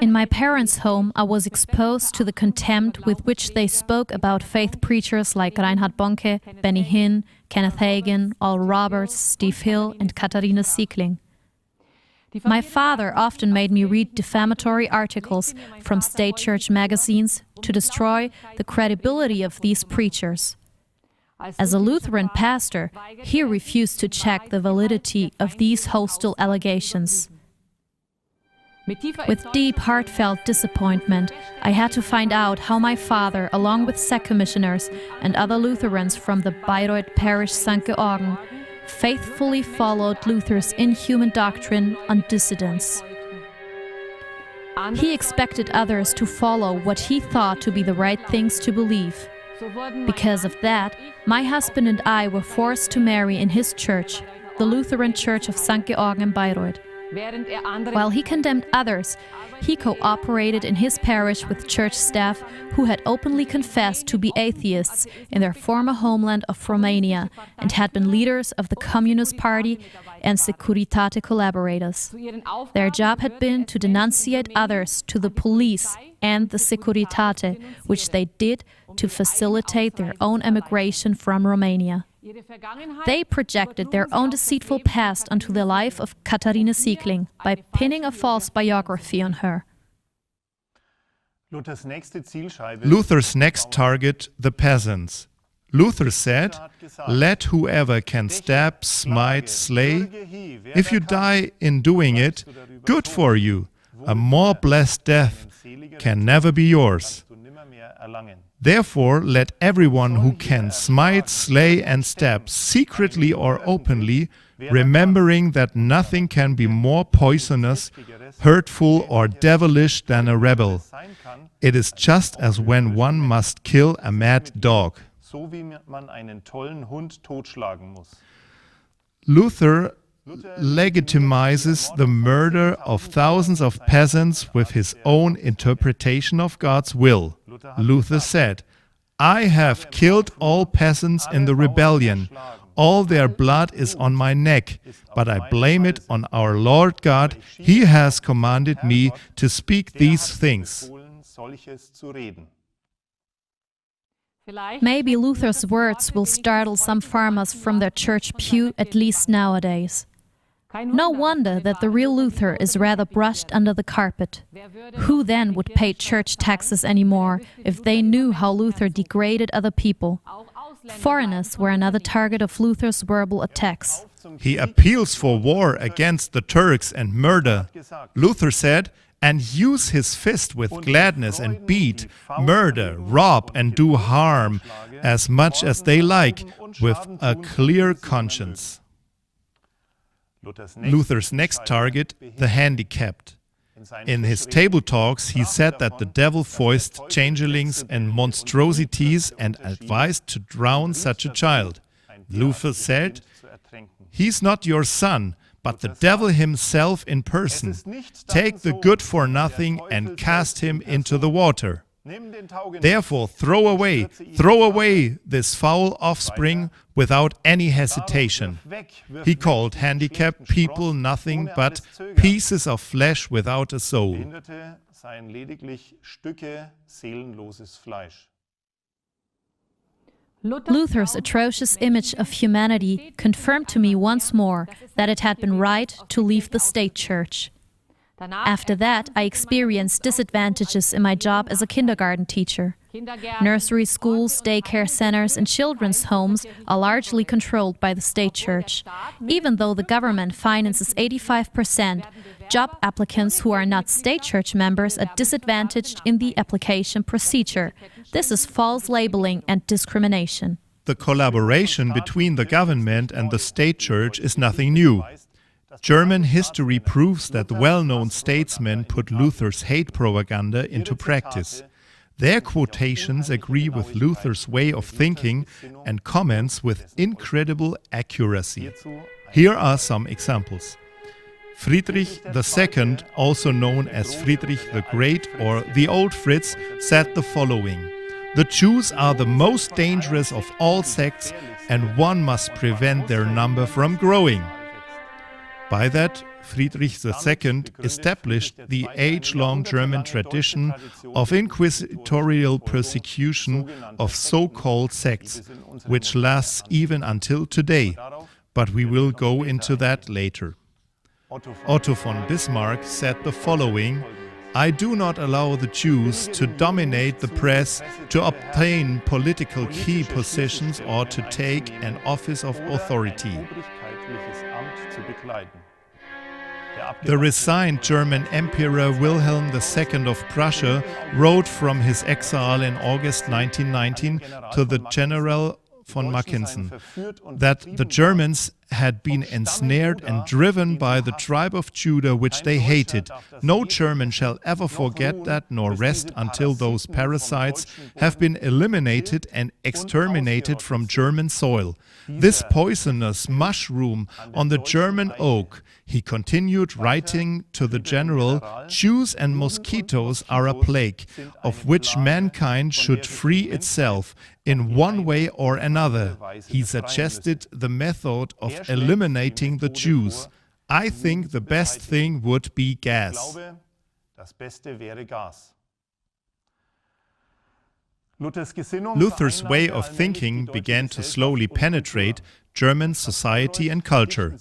In my parents' home, I was exposed to the contempt with which they spoke about faith preachers like Reinhard Bonnke, Benny Hinn, Kenneth Hagin, Oral Roberts, Steve Hill, and Katharine Siegling. My father often made me read defamatory articles from state church magazines to destroy the credibility of these preachers. As a Lutheran pastor, he refused to check the validity of these hostile allegations. With deep, heartfelt disappointment, I had to find out how my father, along with sect commissioners and other Lutherans from the Bayreuth parish St. Georgen, faithfully followed Luther's inhuman doctrine on dissidence. He expected others to follow what he thought to be the right things to believe. Because of that, my husband and I were forced to marry in his church, the Lutheran Church of St. Georgen in Bayreuth. While he condemned others, he cooperated in his parish with church staff who had openly confessed to be atheists in their former homeland of Romania and had been leaders of the Communist Party and Securitate collaborators. Their job had been to denunciate others to the police and the Securitate, which they did to facilitate their own emigration from Romania. They projected their own deceitful past onto the life of Katharine Siegling by pinning a false biography on her. Luther's next target, the peasants. Luther said, "Let whoever can stab, smite, slay. If you die in doing it, good for you. A more blessed death can never be yours. Therefore, let everyone who can smite, slay, and stab, secretly or openly, remembering that nothing can be more poisonous, hurtful, or devilish than a rebel. It is just as when one must kill a mad dog." Luther legitimizes the murder of thousands of peasants with his own interpretation of God's will. Luther said, "I have killed all peasants in the rebellion. All their blood is on my neck, but I blame it on our Lord God. He has commanded me to speak these things." Maybe Luther's words will startle some farmers from their church pew, at least nowadays. No wonder that the real Luther is rather brushed under the carpet. Who then would pay church taxes anymore if they knew how Luther degraded other people? Foreigners were another target of Luther's verbal attacks. He appeals for war against the Turks and murder. Luther said, "And use his fist with gladness and beat, murder, rob and do harm as much as they like, with a clear conscience." Luther's next target, the handicapped. In his table talks, he said that the devil foisted changelings and monstrosities and advised to drown such a child. Luther said, "He's not your son, but the devil himself in person. Take the good for nothing and cast him into the water. Therefore, throw away this foul offspring without any hesitation." He called handicapped people nothing but pieces of flesh without a soul. Luther's atrocious image of humanity confirmed to me once more that it had been right to leave the state church. After that, I experienced disadvantages in my job as a kindergarten teacher. Nursery schools, daycare centers, and children's homes are largely controlled by the state church. Even though the government finances 85%, job applicants who are not state church members are disadvantaged in the application procedure. This is false labeling and discrimination. The collaboration between the government and the state church is nothing new. German history proves that well-known statesmen put Luther's hate propaganda into practice. Their quotations agree with Luther's way of thinking and comments with incredible accuracy. Here are some examples. Friedrich II, also known as Friedrich the Great or the Old Fritz, said the following: "The Jews are the most dangerous of all sects, and one must prevent their number from growing." By that, Friedrich II established the age-long German tradition of inquisitorial persecution of so-called sects, which lasts even until today, but we will go into that later. Otto von Bismarck said the following: "I do not allow the Jews to dominate the press, to obtain political key positions, or to take an office of authority." The resigned German Emperor Wilhelm II of Prussia wrote from his exile in August 1919 to the General von Mackensen that the Germans had been ensnared and driven by the tribe of Judah, which they hated. No German shall ever forget that, nor rest until those parasites have been eliminated and exterminated from German soil. This poisonous mushroom on the German oak, he continued writing to the general, Jews and mosquitoes are a plague, of which mankind should free itself in one way or another. He suggested the method of eliminating the Jews. I think the best thing would be gas. Luther's way of thinking began to slowly penetrate German society and culture.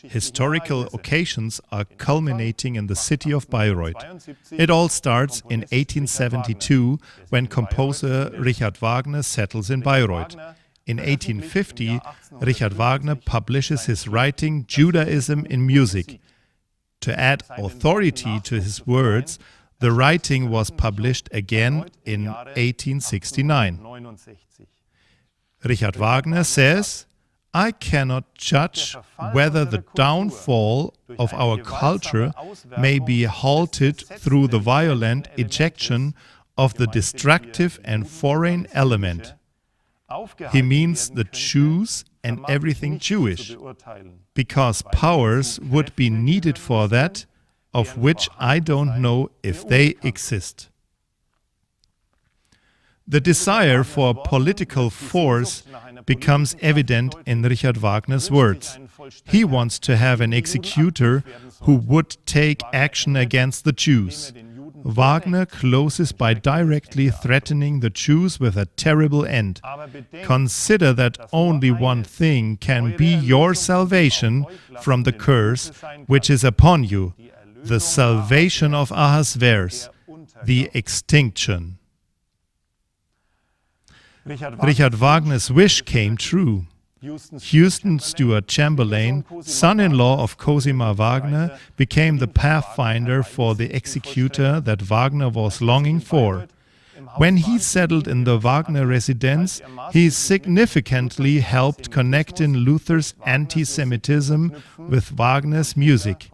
Historical occasions are culminating in the city of Bayreuth. It all starts in 1872, when composer Richard Wagner settles in Bayreuth. In 1850, Richard Wagner publishes his writing Judaism in Music. To add authority to his words, the writing was published again in 1869. Richard Wagner says, "I cannot judge whether the downfall of our culture may be halted through the violent ejection of the destructive and foreign element." He means the Jews and everything Jewish, because powers would be needed for that, of which I don't know if they exist. The desire for political force becomes evident in Richard Wagner's words. He wants to have an executor who would take action against the Jews. Wagner closes by directly threatening the Jews with a terrible end. Consider that only one thing can be your salvation from the curse which is upon you, the salvation of Ahasuerus, the extinction. Richard Wagner's wish came true. Houston Stewart Chamberlain, son-in-law of Cosima Wagner, became the pathfinder for the executor that Wagner was longing for. When he settled in the Wagner residence, he significantly helped connecting Luther's anti-Semitism with Wagner's music.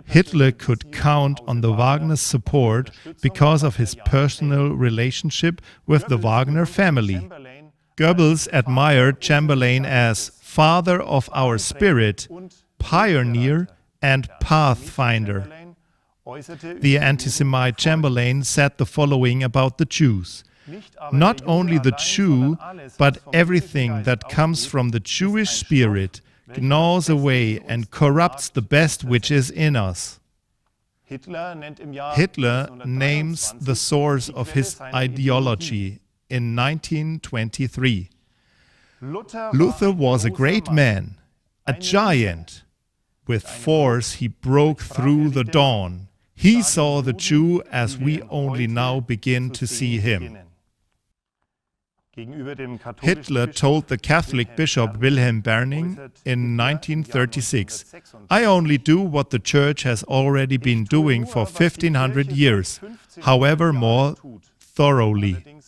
Hitler could count on the Wagner support because of his personal relationship with the Wagner family. Goebbels admired Chamberlain as father of our spirit, pioneer and pathfinder. The antisemite Chamberlain said the following about the Jews: "Not only the Jew, but everything that comes from the Jewish spirit gnaws away and corrupts the best which is in us." Hitler names the source of his ideology in 1923. Luther was a great man, a giant. With force he broke through the dawn. He saw the Jew as we only now begin to see him. Hitler told the Catholic Bishop Wilhelm Berning in 1936, "I only do what the Church has already been doing for 1500 years, however more thoroughly."